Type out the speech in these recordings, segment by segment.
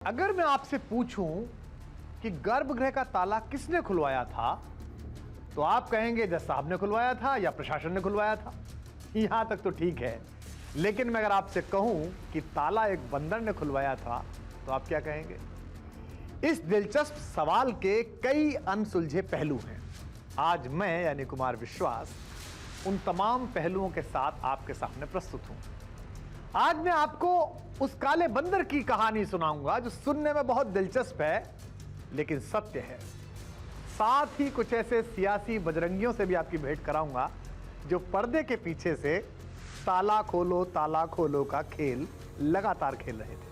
अगर मैं आपसे पूछूं कि गर्भगृह का ताला किसने खुलवाया था, तो आप कहेंगे जज साहब ने खुलवाया था या प्रशासन ने खुलवाया था। यहां तक तो ठीक है, लेकिन मैं अगर आपसे कहूं कि ताला एक बंदर ने खुलवाया था, तो आप क्या कहेंगे? इस दिलचस्प सवाल के कई अनसुलझे पहलू हैं। आज मैं यानी कुमार विश्वास उन तमाम पहलुओं के साथ आपके सामने प्रस्तुत हूं। आज मैं आपको उस काले बंदर की कहानी सुनाऊंगा जो सुनने में बहुत दिलचस्प है, लेकिन सत्य है। साथ ही कुछ ऐसे सियासी बजरंगियों से भी आपकी भेंट कराऊंगा जो पर्दे के पीछे से ताला खोलो का खेल लगातार खेल रहे थे।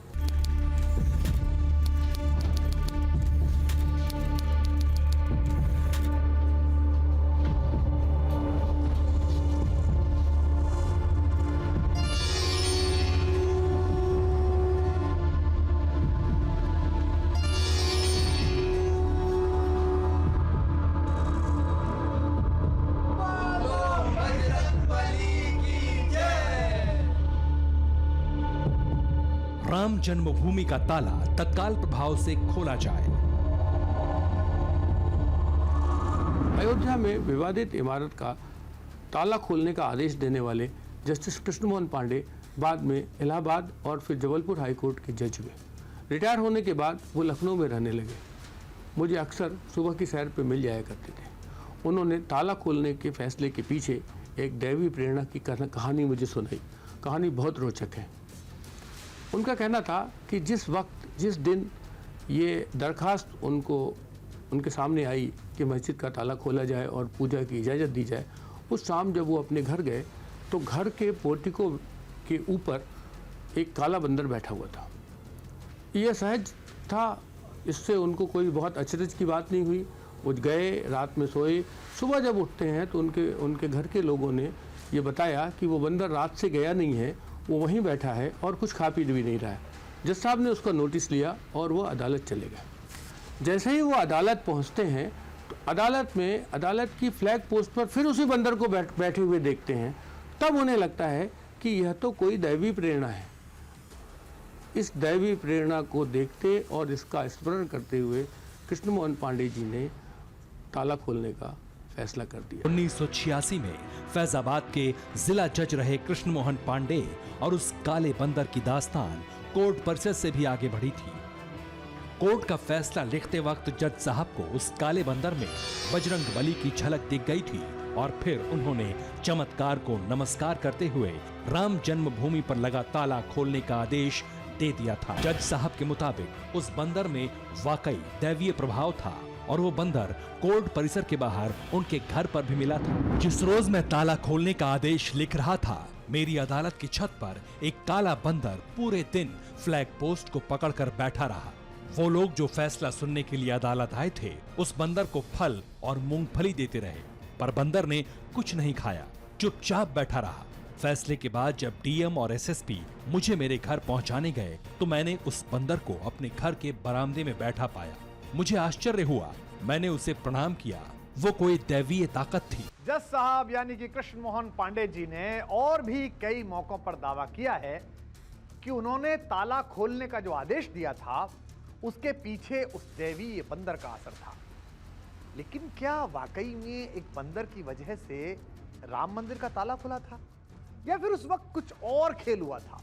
राम जन्मभूमि का ताला तत्काल प्रभाव से खोला जाए। अयोध्या में विवादित इमारत का ताला खोलने का आदेश देने वाले जस्टिस कृष्ण मोहन पांडे बाद में इलाहाबाद और फिर जबलपुर हाईकोर्ट के जज हुए। रिटायर होने के बाद वो लखनऊ में रहने लगे। मुझे अक्सर सुबह की सैर पे मिल जाया करते थे। उन्होंने ताला खोलने के फैसले के पीछे एक दैवी प्रेरणा की कहानी मुझे सुनाई। कहानी बहुत रोचक है। उनका कहना था कि जिस दिन ये दरखास्त उनके सामने आई कि मस्जिद का ताला खोला जाए और पूजा की इजाज़त दी जाए, उस शाम जब वो अपने घर गए तो घर के पोर्टिको के ऊपर एक काला बंदर बैठा हुआ था। यह सहज था, इससे उनको कोई बहुत अचरज की बात नहीं हुई। वो गए, रात में सोए। सुबह जब उठते हैं तो उनके घर के लोगों ने ये बताया कि वो बंदर रात से गया नहीं है, वो वहीं बैठा है और कुछ खा पी भी नहीं रहा है। जज साहब ने उसका नोटिस लिया और वो अदालत चले गए। जैसे ही वो अदालत पहुंचते हैं तो अदालत की फ्लैग पोस्ट पर फिर उसी बंदर को बैठे हुए देखते हैं। तब उन्हें लगता है कि यह तो कोई दैवी प्रेरणा है। इस दैवी प्रेरणा को देखते और इसका स्मरण करते हुए कृष्ण मोहन पांडे जी ने ताला खोलने का फैसला कर दिया। 1986 में फैजाबाद के जिला जज रहे कृष्ण मोहन पांडे और उस काले बंदर की दास्तान कोर्ट परिसर से भी आगे बढ़ी थी। कोर्ट का फैसला लिखते वक्त जज साहब को उस काले बंदर में बजरंग बली की झलक दिख गई थी और फिर उन्होंने चमत्कार को नमस्कार करते हुए राम जन्मभूमि पर लगा ताला खोलने का आदेश दे दिया था। जज साहब के मुताबिक उस बंदर में वाकई दैवीय प्रभाव था और वो बंदर कोर्ट परिसर के बाहर उनके घर पर भी मिला था। जिस रोज मैं ताला खोलने का आदेश लिख रहा था, मेरी अदालत की छत पर एक काला बंदर पूरे दिन फ्लैग पोस्ट को पकड़कर बैठा रहा। वो लोग जो फैसला सुनने के लिए अदालत आए थे, उस बंदर को फल और मूंगफली देते रहे, पर बंदर ने कुछ नहीं खाया, चुपचाप बैठा रहा। फैसले के बाद जब डीएम और एसएसपी मुझे मेरे घर पहुंचाने गए तो मैंने उस बंदर को अपने घर के बरामदे में बैठा पाया। मुझे आश्चर्य हुआ। मैंने उसे प्रणाम किया। वो कोई दैवीय ताकत थी। जज साहब यानी कि कृष्ण मोहन पांडे जी ने और भी कई मौकों पर दावा किया है कि उन्होंने ताला खोलने का जो आदेश दिया था, उसके पीछे उस दैवीय बंदर का असर था। लेकिन क्या वाकई में एक बंदर की वजह से राम मंदिर का ताला खुला था, या फिर उस वक्त कुछ और खेल हुआ था?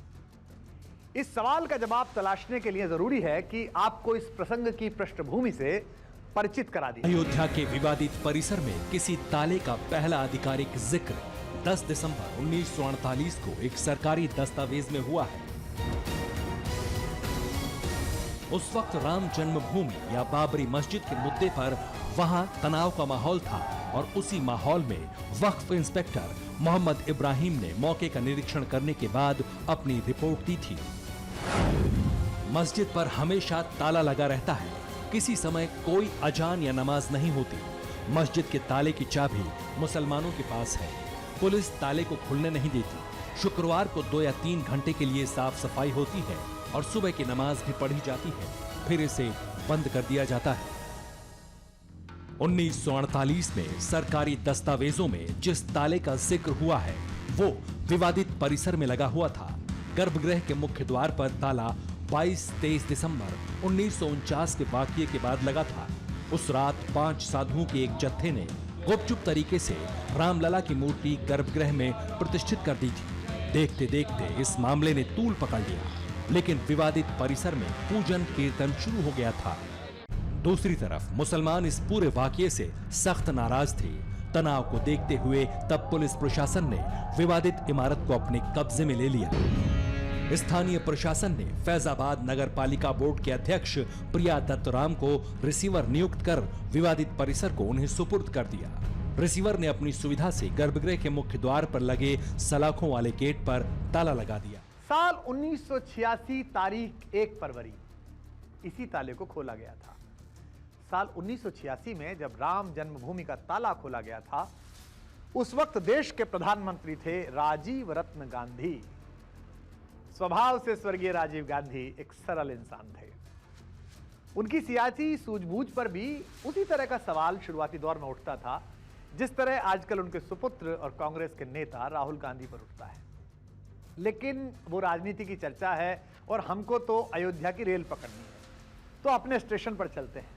इस सवाल का जवाब तलाशने के लिए जरूरी है कि आपको इस प्रसंग की पृष्ठभूमि से परिचित करा दिया। अयोध्या के विवादित परिसर में किसी ताले का पहला आधिकारिक जिक्र 10 दिसंबर 1948 को एक सरकारी दस्तावेज में हुआ है। उस वक्त राम जन्मभूमि या बाबरी मस्जिद के मुद्दे पर वहां तनाव का माहौल था और उसी माहौल में वक्फ इंस्पेक्टर मोहम्मद इब्राहिम ने मौके का निरीक्षण करने के बाद अपनी रिपोर्ट दी थी। मस्जिद पर हमेशा ताला लगा रहता है। किसी समय कोई अजान या नमाज नहीं होती। मस्जिद के ताले की चाबी मुसलमानों के पास है। पुलिस ताले को खुलने नहीं देती। शुक्रवार को 2 या 3 घंटे के लिए साफ सफाई होती है और सुबह की नमाज भी पढ़ी जाती है, फिर इसे बंद कर दिया जाता है। 1948 में सरकारी दस्तावेजों में जिस ताले का जिक्र हुआ है, वो विवादित परिसर में लगा हुआ था। गर्भगृह के मुख्य द्वार पर ताला 22-23 दिसंबर 1949 के वाकये के बाद लगा था। उस रात 5 साधुओं के एक जत्थे ने गुपचुप तरीके से रामलला की मूर्ति गर्भगृह में प्रतिष्ठित कर दी थी। देखते देखते इस मामले ने तूल पकड़ लिया, लेकिन विवादित परिसर में पूजन कीर्तन शुरू हो गया था। दूसरी तरफ मुसलमान इस पूरे वाकये से सख्त नाराज थे। तनाव को देखते हुए तब पुलिस प्रशासन ने विवादित इमारत को अपने कब्जे में ले लिया। स्थानीय प्रशासन ने फैजाबाद नगर पालिका बोर्ड के अध्यक्ष प्रिया दत्तराम को रिसीवर नियुक्त कर विवादित परिसर को उन्हें सुपुर्द कर दिया। रिसीवर ने अपनी सुविधा से गर्भगृह के मुख्य द्वार पर लगे सलाखों वाले गेट पर ताला लगा दिया। साल 1986 तारीख 1 फरवरी इसी ताले को खोला गया था। साल 1986 में जब राम जन्मभूमि का ताला खोला गया था, उस वक्त देश के प्रधानमंत्री थे राजीव रत्न गांधी। स्वभाव से स्वर्गीय राजीव गांधी एक सरल इंसान थे। उनकी सियासी सूझबूझ पर भी उसी तरह का सवाल शुरुआती दौर में उठता था, जिस तरह आजकल उनके सुपुत्र और कांग्रेस के नेता राहुल गांधी पर उठता है। लेकिन वो राजनीति की चर्चा है और हमको तो अयोध्या की रेल पकड़नी है, तो अपने स्टेशन पर चलते हैं।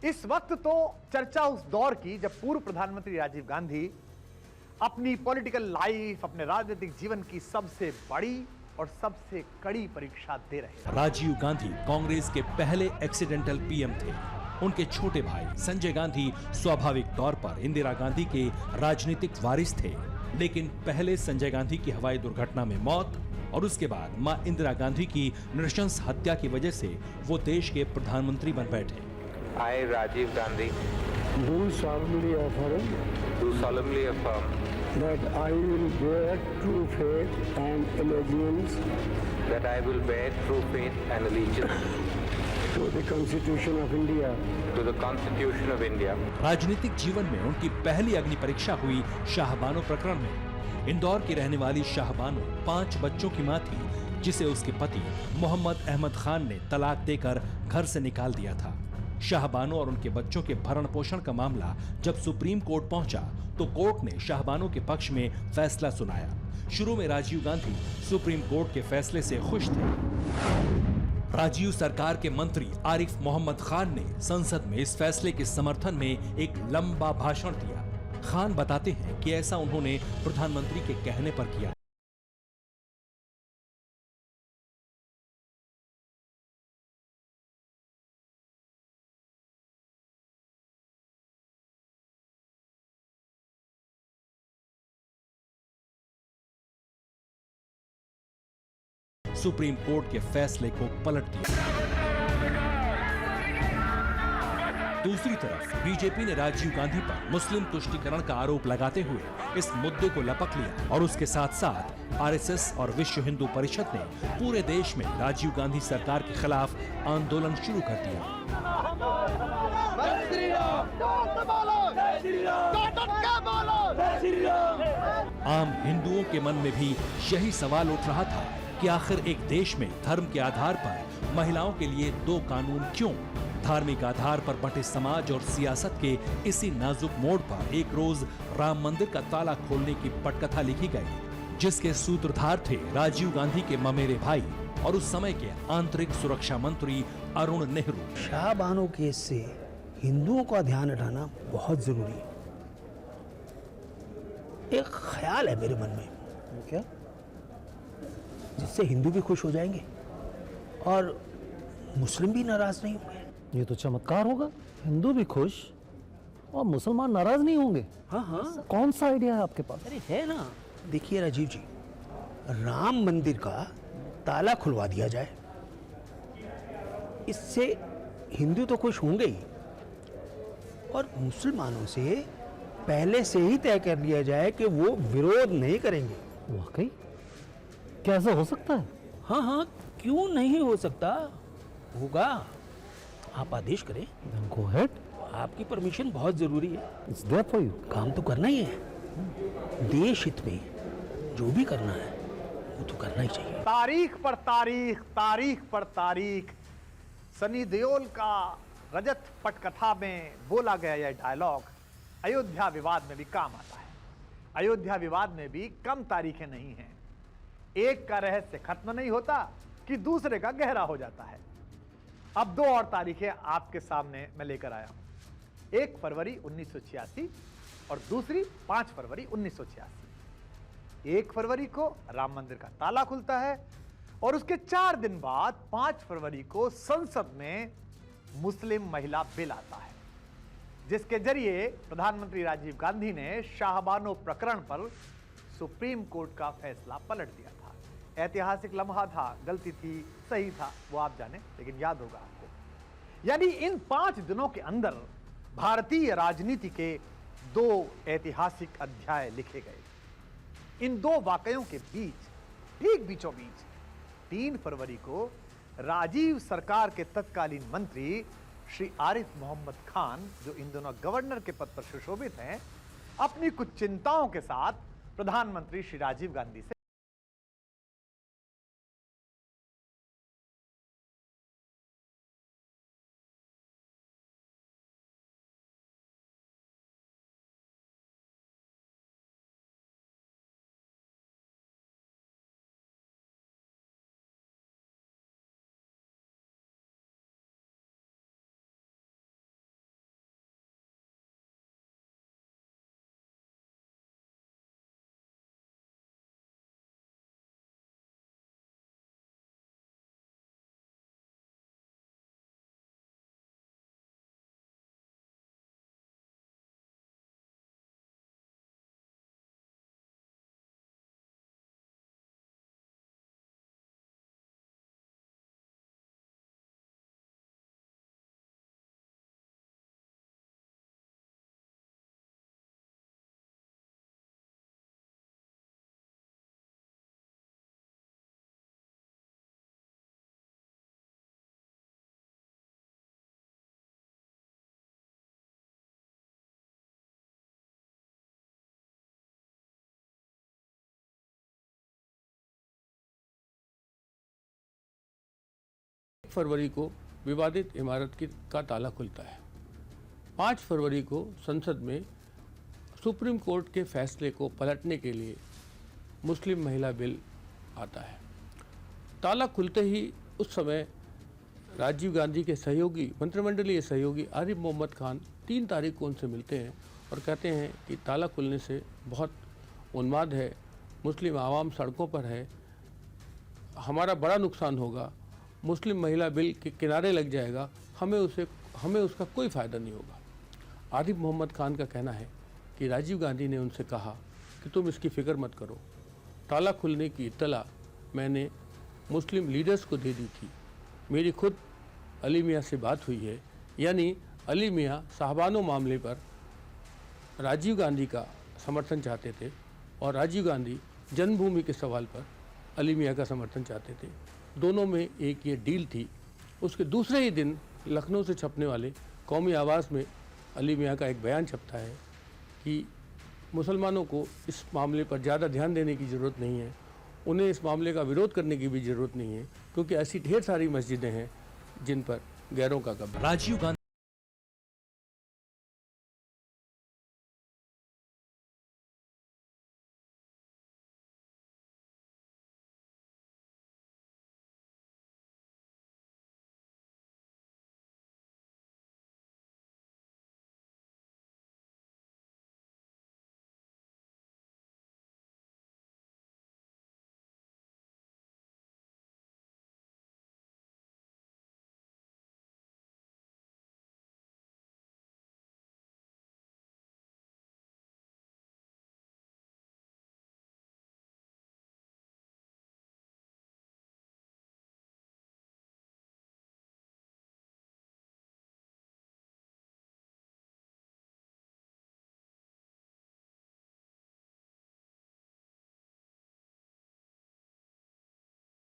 इस वक्त तो चर्चा उस दौर की जब पूर्व प्रधानमंत्री राजीव गांधी अपनी पॉलिटिकल लाइफ, अपने राजनीतिक जीवन की सबसे बड़ी और सबसे कड़ी परीक्षा दे रहे हैं। राजीव गांधी कांग्रेस के पहले एक्सीडेंटल पीएम थे। उनके छोटे भाई संजय गांधी स्वाभाविक तौर पर इंदिरा गांधी के राजनीतिक वारिस थे, लेकिन पहले संजय गांधी की हवाई दुर्घटना में मौत और उसके बाद मां इंदिरा गांधी की नृशंस हत्या की वजह से वो देश के प्रधानमंत्री बन बैठे। I, Rajiv Gandhi, do solemnly affirm that I will bear true faith and allegiance that I will bear true faith and allegiance to the Constitution of India. to the Constitution of India. राजनीतिक जीवन में उनकी पहली अग्नि परीक्षा हुई शाहबानो प्रकरण में। इंदौर की रहने वाली शाहबानो 5 बच्चों की मां थी, जिसे उसके पति मोहम्मद अहमद खान ने तलाक देकर घर से निकाल दिया था। शाहबानो और उनके बच्चों के भरण पोषण का मामला जब सुप्रीम कोर्ट पहुंचा, तो कोर्ट ने शाहबानो के पक्ष में फैसला सुनाया। शुरू में राजीव गांधी सुप्रीम कोर्ट के फैसले से खुश थे। राजीव सरकार के मंत्री आरिफ मोहम्मद खान ने संसद में इस फैसले के समर्थन में एक लंबा भाषण दिया। खान बताते हैं कि ऐसा उन्होंने प्रधानमंत्री के कहने पर किया। सुप्रीम कोर्ट के फैसले को पलट दिया। दूसरी तरफ बीजेपी ने राजीव गांधी पर मुस्लिम तुष्टीकरण का आरोप लगाते हुए इस मुद्दे को लपक लिया और उसके साथ साथ आरएसएस और विश्व हिंदू परिषद ने पूरे देश में राजीव गांधी सरकार के खिलाफ आंदोलन शुरू कर दिया। आम हिंदुओं के मन में भी यही सवाल उठ रहा था कि आखिर एक देश में धर्म के आधार पर महिलाओं के लिए 2 कानून क्यों? धार्मिक आधार पर बंटे समाज और सियासत के इसी नाजुक मोड़ पर एक रोज राम मंदिर का ताला खोलने की पटकथा लिखी गई, जिसके सूत्रधार थे राजीव गांधी के ममेरे भाई और उस समय के आंतरिक सुरक्षा मंत्री अरुण नेहरू। शाहबानो केस से हिंदुओं का ध्यान हटाना बहुत जरूरी है। एक ख्याल है मेरे मन में, क्या जिससे हिंदू भी खुश हो जाएंगे और मुस्लिम भी नाराज नहीं होंगे। ये तो चमत्कार होगा, हिंदू भी खुश और मुसलमान नाराज नहीं होंगे। हाँ हाँ, कौन सा आइडिया है आपके पास? अरे है ना, देखिए राजीव जी, राम मंदिर का ताला खुलवा दिया जाए, इससे हिंदू तो खुश होंगे ही और मुसलमानों से पहले से ही तय कर लिया जाए कि वो विरोध नहीं करेंगे। वाकई क्या ऐसा हो सकता है? हाँ हाँ, क्यों नहीं हो सकता, होगा। आप आदेश करें। Go ahead. आपकी परमिशन बहुत जरूरी है। It's there for you. काम तो करना ही है, देश हित में जो भी करना है वो तो करना ही चाहिए। तारीख पर तारीख, तारीख पर तारीख, सनी देओल का रजत पटकथा में बोला गया यह डायलॉग अयोध्या विवाद में भी काम आता है। अयोध्या विवाद में भी कम तारीखें नहीं हैं। एक का रहस्य खत्म नहीं होता कि दूसरे का गहरा हो जाता है। अब दो और तारीखें आपके सामने मैं लेकर आया हूं, 1 फरवरी 1986 और दूसरी 5 फरवरी 1986। 1 फरवरी को राम मंदिर का ताला खुलता है और उसके 4 दिन बाद 5 फरवरी को संसद में मुस्लिम महिला बिल आता है, जिसके जरिए प्रधानमंत्री राजीव गांधी ने शाहबानो प्रकरण पर सुप्रीम कोर्ट का फैसला पलट दिया था। ऐतिहासिक लम्हा था, गलती थी, सही था, वो आप जाने, लेकिन याद होगा आपको। यानी इन 5 दिनों के अंदर भारतीय राजनीति के 2 ऐतिहासिक अध्याय लिखे गए। इन 2 वाकयों के बीच, ठीक बीचों बीच 3 फरवरी को राजीव सरकार के तत्कालीन मंत्री श्री आरिफ मोहम्मद खान, जो इन दोनों गवर्नर के पद पर सुशोभित हैं, अपनी कुछ चिंताओं के साथ प्रधानमंत्री श्री राजीव गांधी से फरवरी को विवादित इमारत का ताला खुलता है। 5 फरवरी को संसद में सुप्रीम कोर्ट के फैसले को पलटने के लिए मुस्लिम महिला बिल आता है। ताला खुलते ही उस समय राजीव गांधी के सहयोगी, मंत्रिमंडलीय सहयोगी आरिफ मोहम्मद खान 3 तारीख को उनसे मिलते हैं और कहते हैं कि ताला खुलने से बहुत उन्माद है, मुस्लिम आवाम सड़कों पर है, हमारा बड़ा नुकसान होगा, मुस्लिम महिला बिल के किनारे लग जाएगा, हमें उसका कोई फ़ायदा नहीं होगा। आरिफ मोहम्मद खान का कहना है कि राजीव गांधी ने उनसे कहा कि तुम इसकी फ़िक्र मत करो, ताला खुलने की इत्तला मैंने मुस्लिम लीडर्स को दे दी थी, मेरी खुद अली मियाँ से बात हुई है। यानी अली मियाँ साहबानो मामले पर राजीव गांधी का समर्थन चाहते थे और राजीव गांधी जन्मभूमि के सवाल पर अली मियाँ का समर्थन चाहते थे। दोनों में एक ये डील थी। उसके दूसरे ही दिन लखनऊ से छपने वाले कौमी आवाज़ में अली मियाँ का एक बयान छपता है कि मुसलमानों को इस मामले पर ज़्यादा ध्यान देने की ज़रूरत नहीं है, उन्हें इस मामले का विरोध करने की भी ज़रूरत नहीं है, क्योंकि ऐसी ढेर सारी मस्जिदें हैं जिन पर गैरों का कब्जा। राजीव गांधी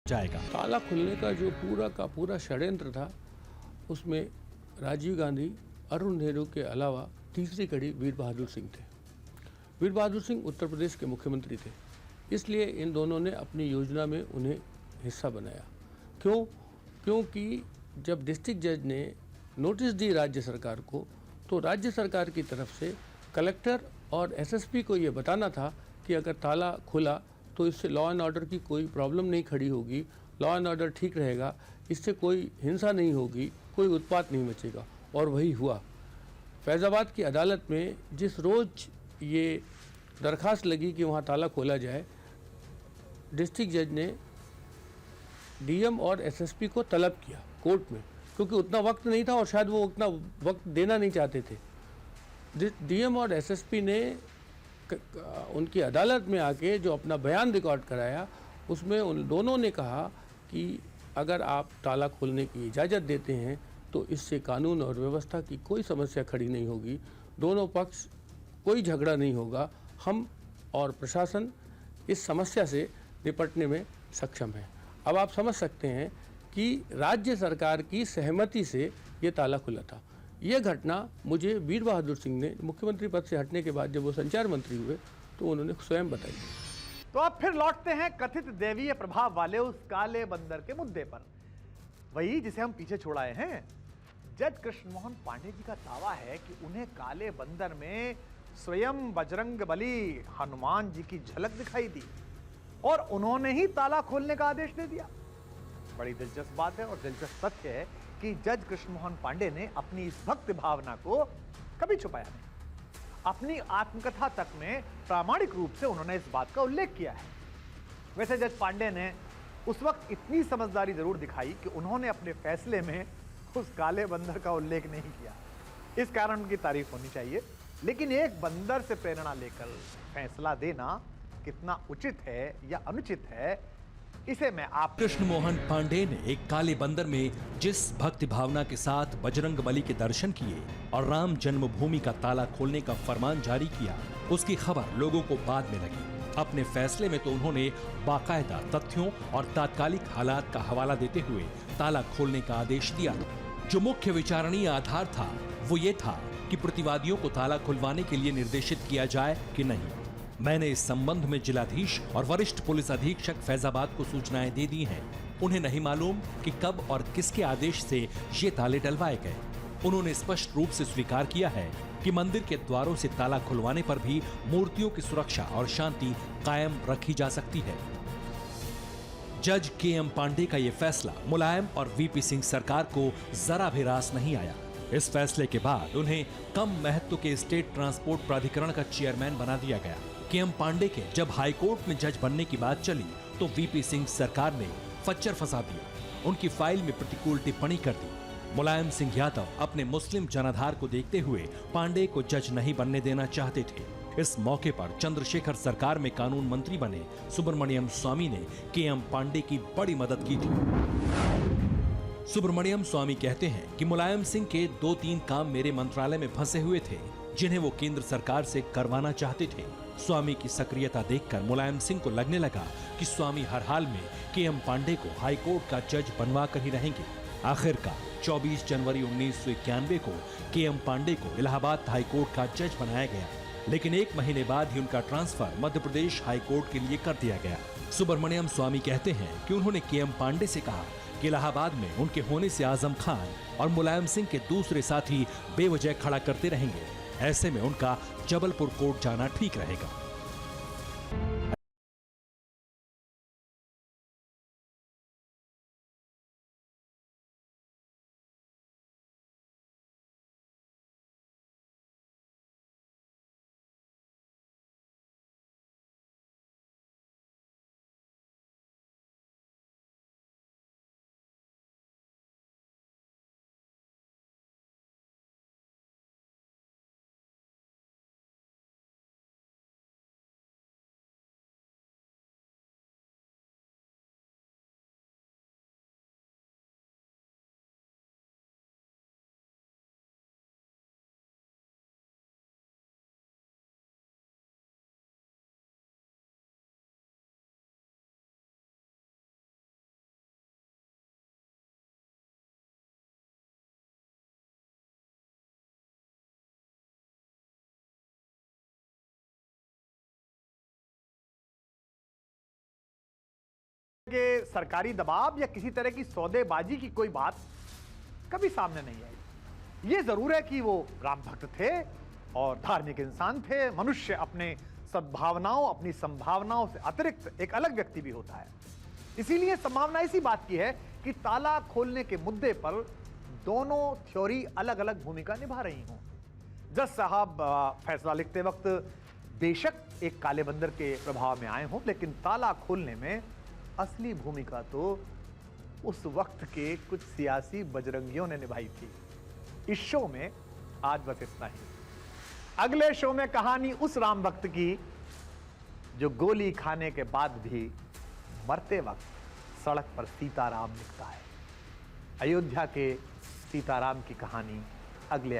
जाएगा। ताला खुलने का जो पूरा का पूरा षड्यंत्र था, उसमें राजीव गांधी, अरुण नेहरू के अलावा तीसरी कड़ी वीर बहादुर सिंह थे। वीर बहादुर सिंह उत्तर प्रदेश के मुख्यमंत्री थे, इसलिए इन दोनों ने अपनी योजना में उन्हें हिस्सा बनाया। क्योंकि जब डिस्ट्रिक्ट जज ने नोटिस दी राज्य सरकार को, तो राज्य सरकार की तरफ से कलेक्टर और एसएसपी को ये बताना था कि अगर ताला खुला तो इससे लॉ एंड ऑर्डर की कोई प्रॉब्लम नहीं खड़ी होगी, लॉ एंड ऑर्डर ठीक रहेगा, इससे कोई हिंसा नहीं होगी, कोई उत्पात नहीं मचेगा। और वही हुआ। फैज़ाबाद की अदालत में जिस रोज़ ये दरख्वास्त लगी कि वहाँ ताला खोला जाए, डिस्ट्रिक्ट जज ने डीएम और एसएसपी को तलब किया कोर्ट में, क्योंकि उतना वक्त नहीं था और शायद वो उतना वक्त देना नहीं चाहते थे। डीएम और एसएसपी ने उनकी अदालत में आके जो अपना बयान रिकॉर्ड कराया, उसमें उन दोनों ने कहा कि अगर आप ताला खोलने की इजाज़त देते हैं तो इससे कानून और व्यवस्था की कोई समस्या खड़ी नहीं होगी, दोनों पक्ष कोई झगड़ा नहीं होगा, हम और प्रशासन इस समस्या से निपटने में सक्षम है। अब आप समझ सकते हैं कि राज्य सरकार की सहमति से ये ताला खुला था। ये घटना मुझे वीर बहादुर सिंह ने मुख्यमंत्री पद से हटने के बाद जब वो संचार मंत्री हुए तो उन्होंने स्वयं बताई। तो अब फिर लौटते हैं कथित दैवीय प्रभाव वाले उस काले बंदर के मुद्दे पर, वही जिसे हम पीछे छोड़ाए हैं। जज कृष्ण मोहन पांडे जी का दावा है कि उन्हें काले बंदर में स्वयं बजरंग बली हनुमान जी की झलक दिखाई दी और उन्होंने ही ताला खोलने का आदेश दे दिया। बड़ी दिलचस्प बात है और दिलचस्प तथ्य है कि जज कृष्ण मोहन पांडे ने अपनी इस भक्ति भावना को कभी छुपाया नहीं। अपनी आत्मकथा तक में प्रामाणिक रूप से उन्होंने इस बात का उल्लेख किया है। वैसे जज पांडे ने उस वक्त इतनी समझदारी जरूर दिखाई कि उन्होंने अपने फैसले में उस काले बंदर का उल्लेख नहीं किया। इस कारण उनकी तारीफ होनी चाहिए, लेकिन एक बंदर से प्रेरणा लेकर फैसला देना कितना उचित है या अनुचित है, इसे मैं आप कृष्ण मोहन पांडे ने एक काले बंदर में जिस भक्ति भावना के साथ बजरंग बली के दर्शन किए और राम जन्मभूमि का ताला खोलने का फरमान जारी किया, उसकी खबर लोगों को बाद में लगी। अपने फैसले में तो उन्होंने बाकायदा तथ्यों और तात्कालिक हालात का हवाला देते हुए ताला खोलने का आदेश दिया था। जो मुख्य विचारणीय आधार था वो ये था कि प्रतिवादियों को ताला खुलवाने के लिए निर्देशित किया जाए कि नहीं। मैंने इस संबंध में जिलाधीश और वरिष्ठ पुलिस अधीक्षक फैजाबाद को सूचनाएं दे दी हैं। उन्हें नहीं मालूम कि कब और किसके आदेश से ये ताले डलवाए गए। उन्होंने स्पष्ट रूप से स्वीकार किया है कि मंदिर के द्वारों से ताला खुलवाने पर भी मूर्तियों की सुरक्षा और शांति कायम रखी जा सकती है। जज के.एम. पांडे का यह फैसला मुलायम और वीपी सिंह सरकार को जरा भी रास नहीं आया। इस फैसले के बाद उन्हें कम महत्व के स्टेट ट्रांसपोर्ट प्राधिकरण का चेयरमैन बना दिया गया। के.एम. पांडे के जब हाईकोर्ट में जज बनने की बात चली तो वीपी सिंह सरकार ने फच्चर फंसा दिया, उनकी फाइल में प्रतिकूल टिप्पणी कर दी। मुलायम सिंह यादव अपने मुस्लिम जनाधार को देखते हुए पांडे को जज नहीं बनने देना चाहते थे। इस मौके पर चंद्रशेखर सरकार में कानून मंत्री बने सुब्रमण्यम स्वामी ने के.एम. पांडे की बड़ी मदद की थी। सुब्रमण्यम स्वामी कहते हैं कि मुलायम सिंह के 2-3 काम मेरे मंत्रालय में फंसे हुए थे जिन्हें वो केंद्र सरकार से करवाना चाहते थे। स्वामी की सक्रियता देखकर मुलायम सिंह को लगने लगा कि स्वामी हर हाल में के.एम. पांडे को हाईकोर्ट का जज बनवा कर ही रहेंगे। आखिरकार 24 जनवरी 1991 को के.एम. पांडे को इलाहाबाद हाईकोर्ट का जज बनाया गया, लेकिन 1 महीने बाद ही उनका ट्रांसफर मध्य प्रदेश हाईकोर्ट के लिए कर दिया गया। सुब्रमण्यम स्वामी कहते हैं कि उन्होंने के.एम. पांडे से कहा कि इलाहाबाद में उनके होने से आजम खान और मुलायम सिंह के दूसरे साथी बेवजह खड़ा करते रहेंगे। ऐसे में उनका जबलपुर कोर्ट जाना ठीक रहेगा। के सरकारी दबाव या किसी तरह की सौदेबाजी की कोई बात कभी सामने नहीं आई। ये जरूर है कि वो राम भक्त थे और धार्मिक इंसान थे। मनुष्य अपने सद्भावनाओं, अपनी संभावनाओं से अतिरिक्त एक अलग व्यक्ति भी होता है। इसीलिए संभावना इसी बात की है कि ताला खोलने के मुद्दे पर दोनों थ्योरी अलग अलग भूमिका निभा रही हों। जज साहब फैसला लिखते वक्त बेशक एक काले बंदर के प्रभाव में आए हों, लेकिन ताला खोलने में असली भूमिका तो उस वक्त के कुछ सियासी बजरंगियों ने निभाई थी। इस शो में आज बस इतना ही। अगले शो में कहानी उस राम भक्त की जो गोली खाने के बाद भी मरते वक्त सड़क पर सीताराम लिखता है। अयोध्या के सीताराम की कहानी अगले